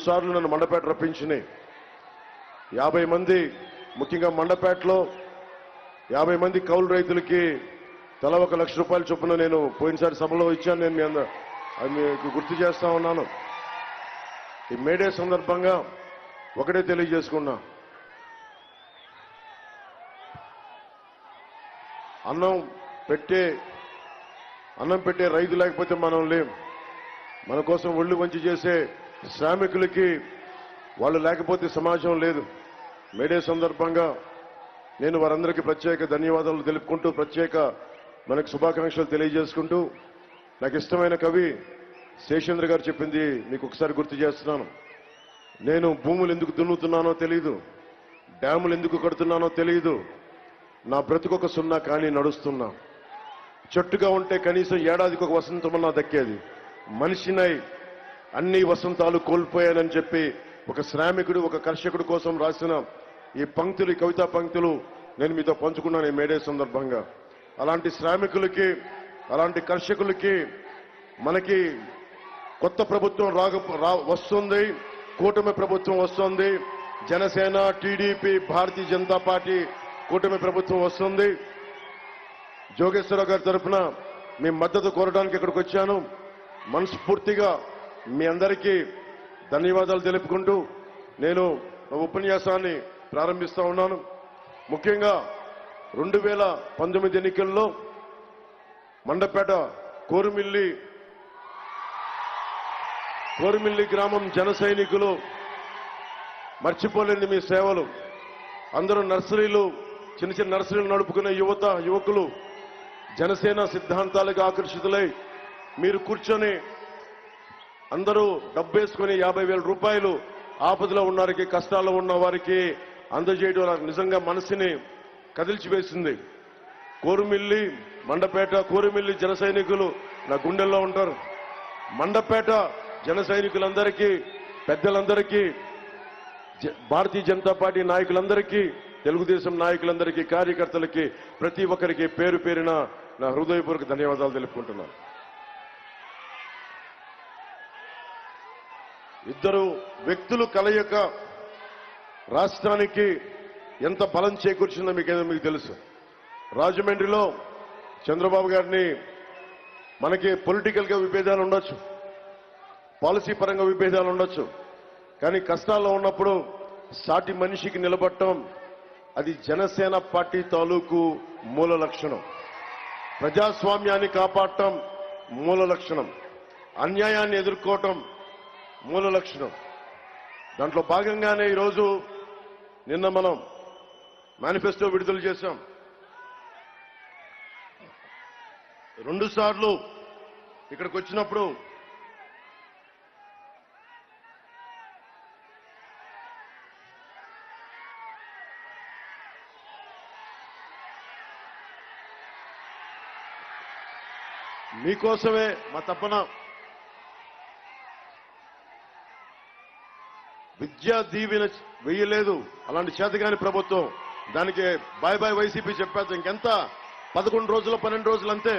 సార్లు నన్ను మండపేట రప్పించినాయి. 50 మంది, ముఖ్యంగా మండపేటలో 50 మంది కౌలు రైతులకి తల 1 లక్ష రూపాయల చొప్పున నేను పోయినసారి సభలో ఇచ్చాను. నేను అది మీకు గుర్తు చేస్తా ఉన్నాను. ఈ మేడే సందర్భంగా ఒకటే తెలియజేసుకున్నా, అన్నం పెట్టే రైతు లేకపోతే మనం లేం. మన కోసం ఒళ్ళు వంచి చేసే శ్రామికులకి వాళ్ళు లేకపోతే సమాజం లేదు. మేడే సందర్భంగా నేను వారందరికీ ప్రత్యేక ధన్యవాదాలు తెలుపుకుంటూ, ప్రత్యేక మనకు శుభాకాంక్షలు తెలియజేసుకుంటూ, నాకు ఇష్టమైన కవి శేషేంద్ర గారు చెప్పింది మీకు ఒకసారి గుర్తు చేస్తున్నాను. నేను భూములు ఎందుకు దున్నుతున్నానో తెలియదు, డ్యాములు ఎందుకు కడుతున్నానో తెలియదు, నా బ్రతుకొక సున్నా కానీ నడుస్తున్నా. చెట్టుగా ఉంటే కనీసం ఏడాదికి ఒక వసంతమన్నా దక్కేది. మనిషినై అన్ని వసంతాలు కోల్పోయానని చెప్పి ఒక శ్రామికుడు, ఒక కర్షకుడు కోసం రాసిన ఈ పంక్తులు, ఈ కవితా పంక్తులు నేను మీతో పంచుకున్నాను ఈ మేడే సందర్భంగా. అలాంటి శ్రామికులకి, అలాంటి కర్షకులకి మనకి కొత్త ప్రభుత్వం వస్తుంది, కూటమి ప్రభుత్వం వస్తుంది. జనసేన, టీడీపీ, భారతీయ జనతా పార్టీ కూటమి ప్రభుత్వం వస్తుంది. జోగేశ్వరరావు గారి తరఫున మీ మద్దతు కోరడానికి ఇక్కడికి వచ్చాను. మనస్ఫూర్తిగా మీ అందరికీ ధన్యవాదాలు తెలుపుకుంటూ నేను ఉపన్యాసాన్ని ప్రారంభిస్తా ఉన్నాను. ముఖ్యంగా 2019 ఎన్నికల్లో మండపేట కోరుమిల్లి గ్రామం జన సైనికులు మర్చిపోలేని మీ సేవలు. అందరూ నర్సరీలు, చిన్న చిన్న నర్సరీలు నడుపుకునే యువకులు జనసేన సిద్ధాంతాలకు ఆకర్షితులై మీరు కూర్చొని అందరూ డబ్బేసుకుని 50,000 రూపాయలు ఆపదలో ఉన్న వారికి, కష్టాల్లో ఉన్న వారికి అందజేయడం నాకు నిజంగా మనసుని కదిల్చివేసింది. మండపేట కోరుమిల్లి జన సైనికులు నా గుండెల్లో ఉంటారు. మండపేట జన సైనికులందరికీ, పెద్దలందరికీ, భారతీయ జనతా పార్టీ నాయకులందరికీ, తెలుగుదేశం నాయకులందరికీ, కార్యకర్తలకి, ప్రతి ఒక్కరికి పేరు పేరున నా హృదయపూర్వక ధన్యవాదాలు తెలుపుకుంటున్నాను. ఇద్దరు వ్యక్తులు కలయిక రాష్ట్రానికి ఎంత బలం చేకూర్చిందో మీకు తెలుసు. రాజమండ్రిలో చంద్రబాబు గారిని మనకి పొలిటికల్ గా విభేదాలు ఉండొచ్చు, పాలసీ పరంగా విభేదాలు ఉండొచ్చు, కానీ కష్టాల్లో ఉన్నప్పుడు సాటి మనిషికి నిలబడటం అది జనసేన పార్టీ తాలూకు మూల లక్షణం. ప్రజాస్వామ్యాన్ని కాపాడటం మూల లక్షణం, అన్యాయాన్ని ఎదుర్కోవటం మూల లక్షణం. దాంట్లో భాగంగానే ఈరోజు నిన్న మనం మేనిఫెస్టో విడుదల చేశాం. 2 సార్లు ఇక్కడికి వచ్చినప్పుడు మీకోసమే మా తపన. విద్యా దీవెన వెయ్యలేదు అలాంటి చేతగాని ప్రభుత్వం. దానికి బాయ్ బాయ్ వైసీపీ చెప్పేది. ఇంకెంత 11 రోజులు 12 రోజులు అంతే.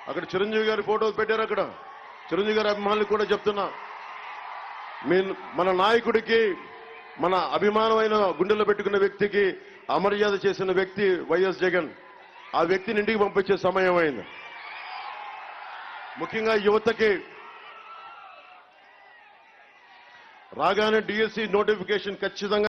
అక్కడ చిరంజీవి గారి ఫోటోలు పెట్టారు. అక్కడ చిరంజీవి గారి అభిమానులు కూడా చెప్తున్నా, మన నాయకుడికి, మన అభిమానమైన గుండెల్లో పెట్టుకున్న వ్యక్తికి అమర్యాద చేసిన వ్యక్తి వైఎస్ జగన్. ఆ వ్యక్తిని ఇంటికి పంపించే సమయం అయింది. ముఖ్యంగా యువతకి రాగానే డిఎస్సి నోటిఫికేషన్ ఖచ్చితంగా